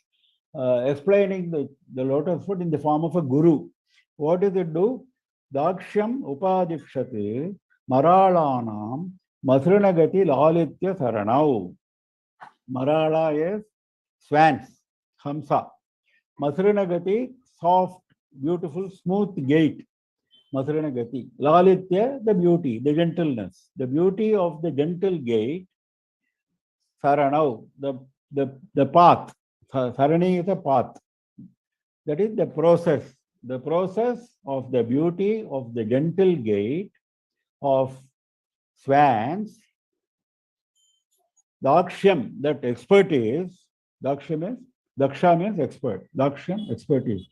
explaining the lotus foot in the form of a guru. What does it do? Dakshyam upadikshati maralanam masranagati lalitya saranau. Marala is swans, hamsa. Masranagati, soft, beautiful, smooth gait. Masranagati. Lalitya, the beauty, the gentleness. The beauty of the gentle gait. Saranau, the path. Sarani is a path. That is the process. The process of the beauty of the gentle gait of swans. Dakshyam, that expertise. Daksha means expert. Dakshyam, expertise.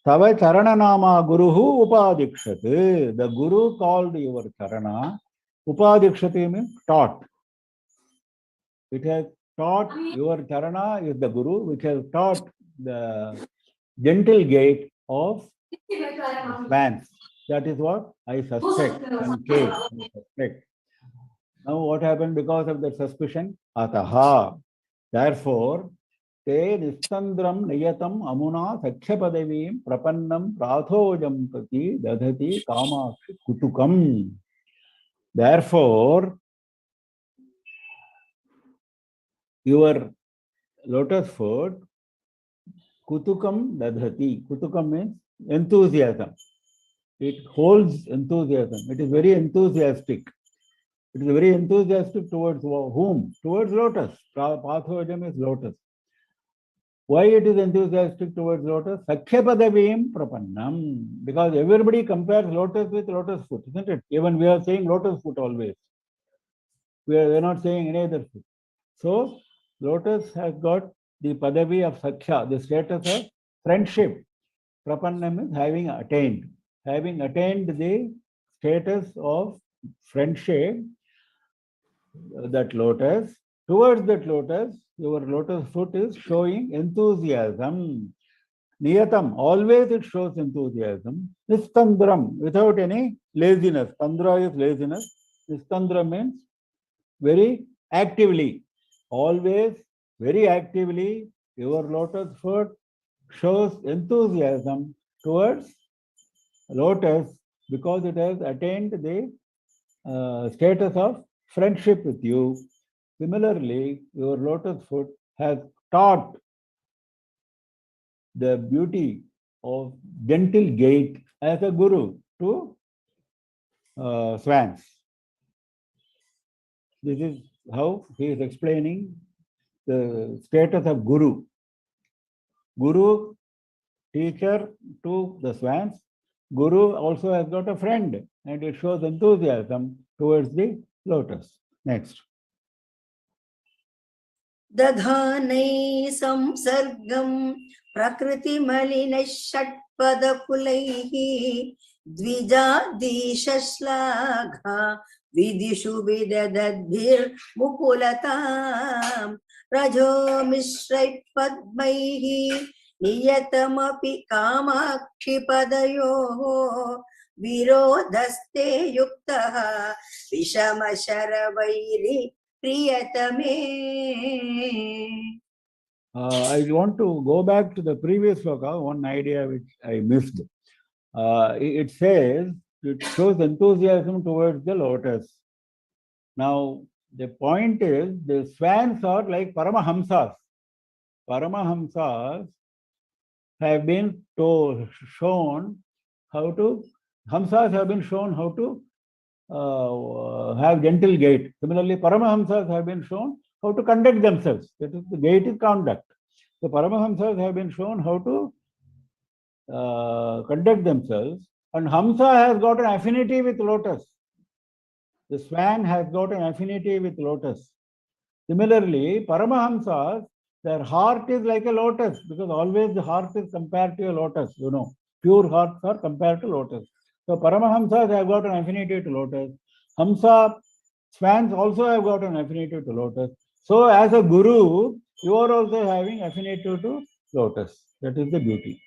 Tava charana nama guruhu upadikshati. The guru called your charana. Upadikshati means taught. It has taught, your charana is the guru which has taught the gentle gait of swans. That is what I suspect. Concave, I suspect. Now what happened because of that suspicion? Ataha. Therefore, te nistandram niyatam amuna sakhya padavim prapannam prathojam prati dadhati kamakshi kutukam. Therefore, your lotus foot kutukam dadhati. Kutukam means enthusiasm. It holds enthusiasm. It is very enthusiastic. It is very enthusiastic towards whom? Towards lotus. Pathojam is lotus. Why it is enthusiastic towards lotus? Sakhya padavim prapannam. Because everybody compares lotus with lotus foot, isn't it? Even we are saying lotus foot always. We are not saying any other foot. So, lotus has got the padavi of sakhya, the status of friendship. Prapannam is having attained. Having attained the status of friendship, that lotus, towards that lotus, your lotus foot is showing enthusiasm. Niyatam, always it shows enthusiasm. Nistandram, without any laziness. Tandra is laziness. Nistandram means very actively. Always, very actively, your lotus foot shows enthusiasm towards lotus because it has attained the status of friendship with you. Similarly, your lotus foot has taught the beauty of gentle gait as a guru to swans. This is how he is explaining the status of guru. Guru, teacher to the swans. Guru also has got a friend and it shows enthusiasm towards the lotus. Next. दधानै संसर्गं प्रकृतिमलिनः षट्पदकुलैः द्विजादिशश्लाघा विदिषु विदधद्भिर्मुकुलतां रजो मिश्रैः पद्मैः नियतमपि कामाक्षिपदयोः विरोधस्ते युक्तः विषमशरवैरि प्रियतमे. I want to go back to the previous sloka, one idea which I missed. It says it shows enthusiasm towards the lotus. Now, the point is the swans are like Paramahamsas. Paramahamsas have been shown how to, Hamsas have been shown how to have gentle gait. Similarly, Paramahamsas have been shown how to conduct themselves. That is, the gait is conduct. The Paramahamsas have been shown how to conduct themselves, and Hamsa has got an affinity with lotus. The swan has got an affinity with lotus. Similarly, Paramahamsas, their heart is like a lotus, because always the heart is compared to a lotus, you know. Pure hearts are compared to lotus. So Paramahamsas have got an affinity to lotus. Hamsa, swans also have got an affinity to lotus. So as a guru, you are also having affinity to lotus. That is the beauty.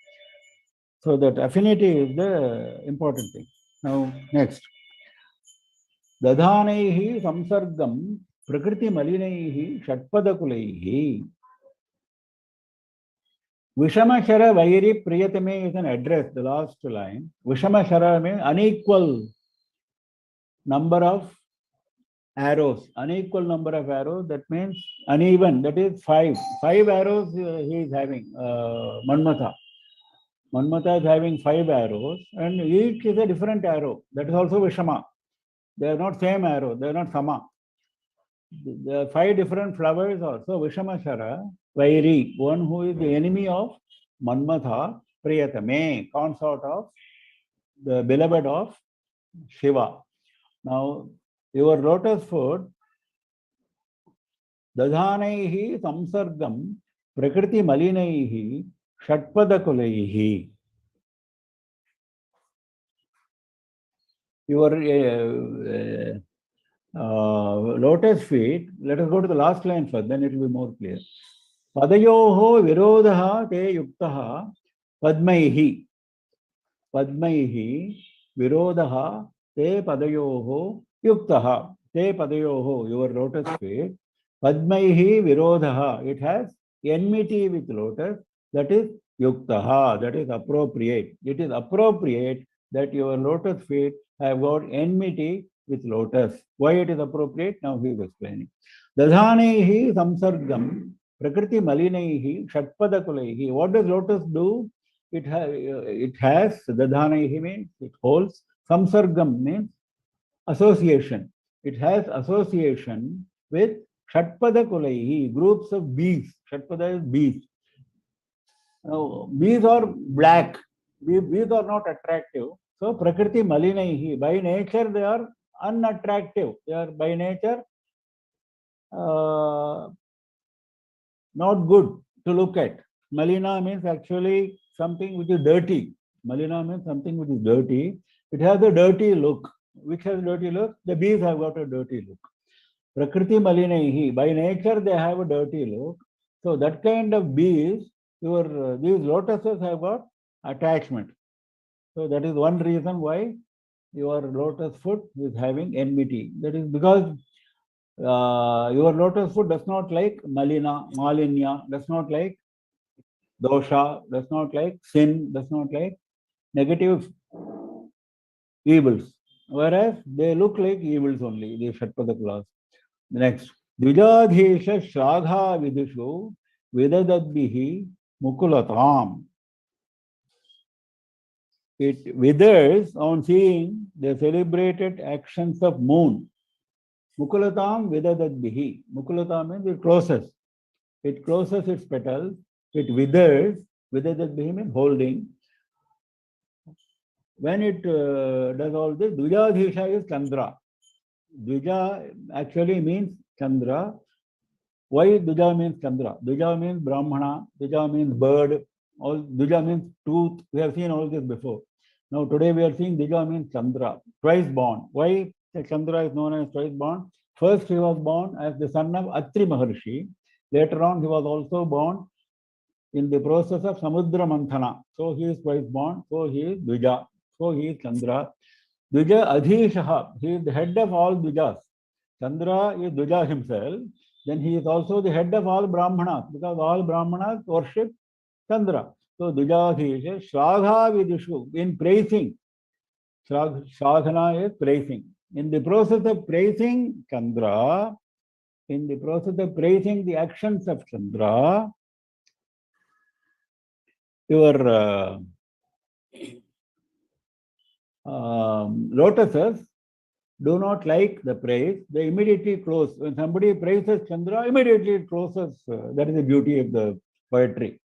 So that affinity is the important thing. Now next. Dadhanaihi samsargam prakriti malinaihi shatpadakulaihi. Vishamashara Vairi Priyatame is an address, the last line. Vishamashara means unequal number of arrows. Unequal number of arrows, that means uneven, that is 5. 5 arrows he is having, Manmatha. Manmatha is having 5 arrows and each is a different arrow. That is also Vishama. They are not same arrow, they are not Sama. There are 5 different flowers also. Vishamashara Vairi, one who is the enemy of Manmatha, Priyatame, consort of the beloved of Shiva. Now, your lotus foot, Dadhanaihi samsargam prakriti malinaihi shatpadakulaihi. Your lotus feet, let us go to the last line first, then it will be more clear. Padayoho virodha te yuktaha Padmaihi. Padmaihi Virodaha Te Padayoho Yuktaha. Te Padayoho, your lotus feet. Padmaihi Virodaha. It has enmity with lotus. That is Yuktaha. That is appropriate. It is appropriate that your lotus feet have got enmity with lotus. Why it is appropriate? Now he is explaining. Dadhanehi samsargam prakriti malinaihi shatpadakulaihi. What does lotus do? It has dadhanehi means it holds. Samsargam means association. It has association with shatpadakulaihi, groups of bees. Shatpada is bees. Now, bees are black. Bees are not attractive. So, prakriti malinaihi. By nature, they are unattractive. They are by nature not good to look at. Malina means actually something which is dirty. Malina means something which is dirty. It has a dirty look. Which has a dirty look? The bees have got a dirty look. Prakriti malinaihi. By nature, they have a dirty look. So, that kind of bees, these lotuses have got attachment. So, that is one reason why your lotus foot is having enmity. That is because your lotus foot does not like malinya, does not like dosha, does not like sin, does not like negative evils. Whereas they look like evils only, the Shatpadakulas. Next, Dvijadhesha Shradha Vidishu Vidadadbihi Mukulatam. It withers on seeing the celebrated actions of moon. Mukulatam Vidadadbihi. Mukulatam means it closes. It closes its petals. It withers. Vidadadbihi means holding. When it does all this, Dvijadhesha is Chandra. Dvija actually means Chandra. Why Dvija means Chandra? Dvija means Brahmana. Dvija means bird. All Dvija means tooth. We have seen all this before. Now today we are seeing Dvija means Chandra, twice born. Why Chandra is known as twice born? First he was born as the son of Atri Maharshi. Later on he was also born in the process of Samudra Manthana. So he is twice born. So he is Dvija. So he is Chandra. Dvija Adhishaha. He is the head of all Dvijas. Chandra is Dvija himself. Then he is also the head of all Brahmanas because all Brahmanas worship Chandra. So Dvijadhisha Shradha Vidishu in praising. Shradhana is praising. In the process of praising Chandra, in the process of praising the actions of Chandra, your lotuses do not like the praise. They immediately close. When somebody praises Chandra, immediately it closes. That is the beauty of the poetry.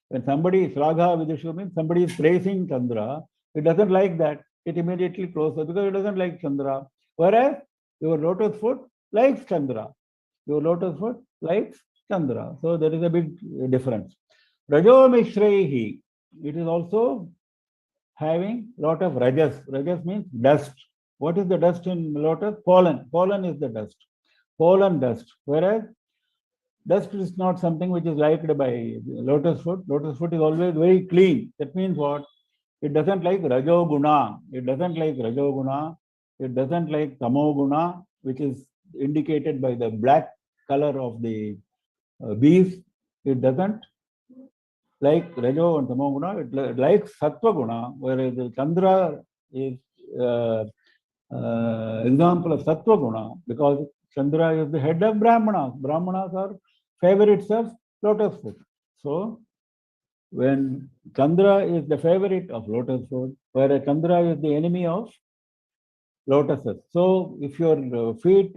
When somebody Shradha Vidishu means somebody is praising Chandra, it doesn't like that. It immediately closes because it doesn't like Chandra. Whereas your lotus foot likes Chandra. Your lotus foot likes Chandra. So there is a big difference. Rajo Mishrehi. It is also having lot of rajas. Rajas means dust. What is the dust in lotus? Pollen. Pollen is the dust. Pollen dust. Whereas dust is not something which is liked by lotus foot. Lotus foot is always very clean. That means what? It doesn't like Rajoguna. It doesn't like Rajoguna. It doesn't like Tamoguna, which is indicated by the black color of the bees. It doesn't like Rajo and Tamoguna. It likes Sattva Guna, whereas the Chandra is example of Sattva Guna because Chandra is the head of Brahmanas. Brahmanas are favorites of lotus foot. So, when Chandra is the favorite of lotus foot, whereas Chandra is the enemy of lotuses. So, if your feet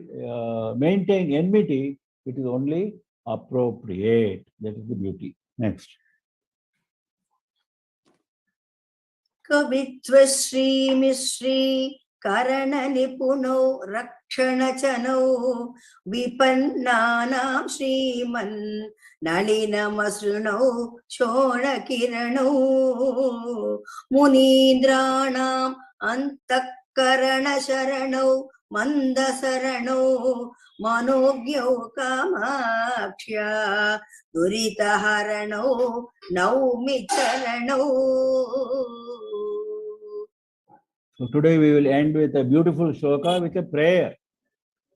maintain enmity, it is only appropriate. That is the beauty. Next. कवित्वश्री मिश्री करण निपुणौ रक्षण चनौ विपन्नानां श्रीमन् नलिनमसृणौ शोणकिरणौ मुनीन्द्राणाम् अन्तःकरण शरणौ Mandasaranau Manogyau Kamaksha Duritaharanau Naumi Charanau. So today we will end with a beautiful shloka with a prayer.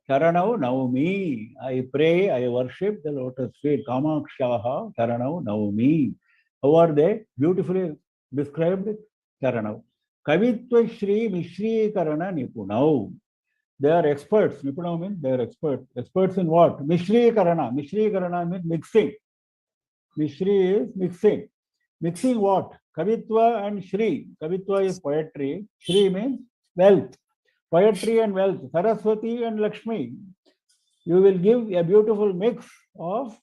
Charanau Naumi. I pray, I worship the lotus feet. Kamakshaha Charanau Naumi. How are they? Beautifully described. Charanau. Kavitva Shri Mishri Karana Nipunau. They are experts. Nipunau means they are experts. Experts in what? Mishri Karana. Mishri Karana means mixing. Mishri is mixing. Mixing what? Kavitva and Shri. Kavitva is poetry. Shri means wealth. Poetry and wealth. Saraswati and Lakshmi. You will give a beautiful mix of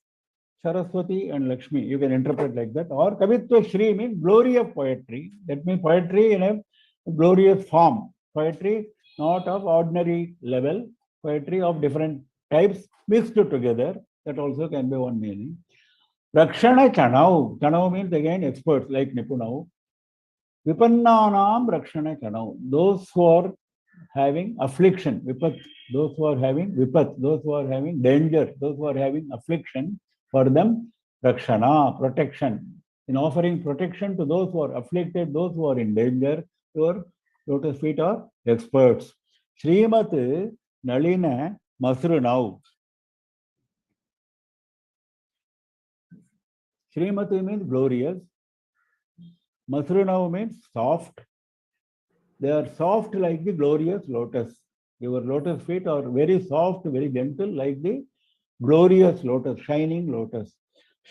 Saraswati and Lakshmi. You can interpret like that. Or Kavitva Shri means glory of poetry. That means poetry in a glorious form. Poetry not of ordinary level. Poetry of different types mixed together. That also can be one meaning. Rakshana Chanau. Chanau means again experts like Nipunau. Vipannanam Rakshana Chanau. Those who are having affliction, vipat, those who are having vipat, those who are having danger, those who are having affliction, for them, Rakshana, protection. In offering protection to those who are afflicted, those who are in danger, your lotus feet are experts. Srimat Nalina Masrunau. Srimati means glorious. Masrunau means soft. They are soft like the glorious lotus. Your lotus feet are very soft, very gentle like the glorious lotus, shining lotus.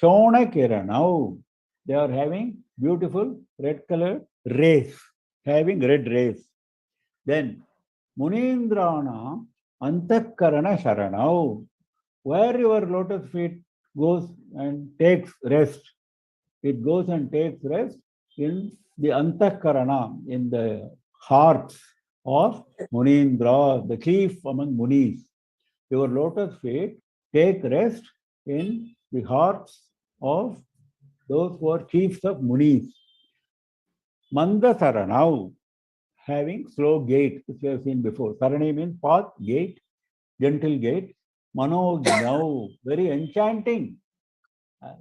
Shona Kiranau. They are having beautiful red colored rays, having red rays. Then Munindrana Antakarana Sharanau. Where your lotus feet goes and takes rest, it goes and takes rest in the Antakarana, in the hearts of Munindra, the chief among Munis. Your lotus feet take rest in the hearts of those who are chiefs of Munis. Mandasaranau, having slow gait, which we have seen before. Sarani means path, gait, gentle gait. Manojnau, very enchanting.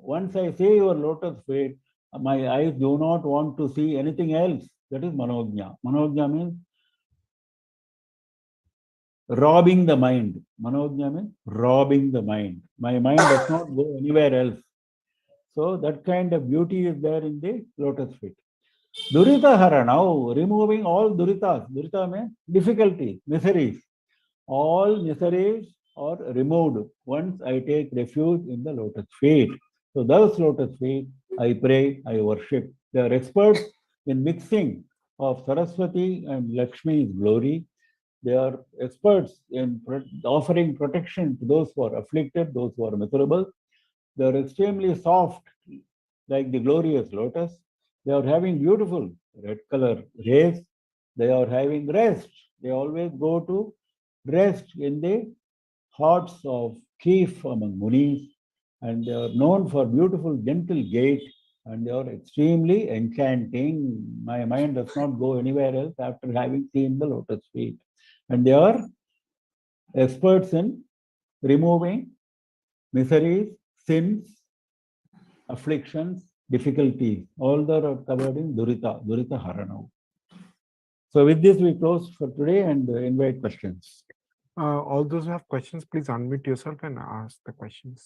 Once I see your lotus feet, my eyes do not want to see anything else. That is Manojna. Manojna means robbing the mind. Manojna means robbing the mind. My mind does not go anywhere else. So that kind of beauty is there in the lotus feet. Durita Haranau, removing all duritas. Durita means difficulties, miseries. All miseries are removed once I take refuge in the lotus feet. So those lotus feet, I pray, I worship. They are experts in mixing of Saraswati and Lakshmi's glory. They are experts in offering protection to those who are afflicted, those who are miserable. They are extremely soft, like the glorious lotus. They are having beautiful red color rays. They are having rest. They always go to rest in the hearts of chief among Munis. And they are known for beautiful, gentle gait. And they are extremely enchanting. My mind does not go anywhere else after having seen the lotus feet. And they are experts in removing miseries, sins, afflictions, difficulties. All that are covered in Durita Haranau. So with this, we close for today and invite questions. All those who have questions, please unmute yourself and ask the questions.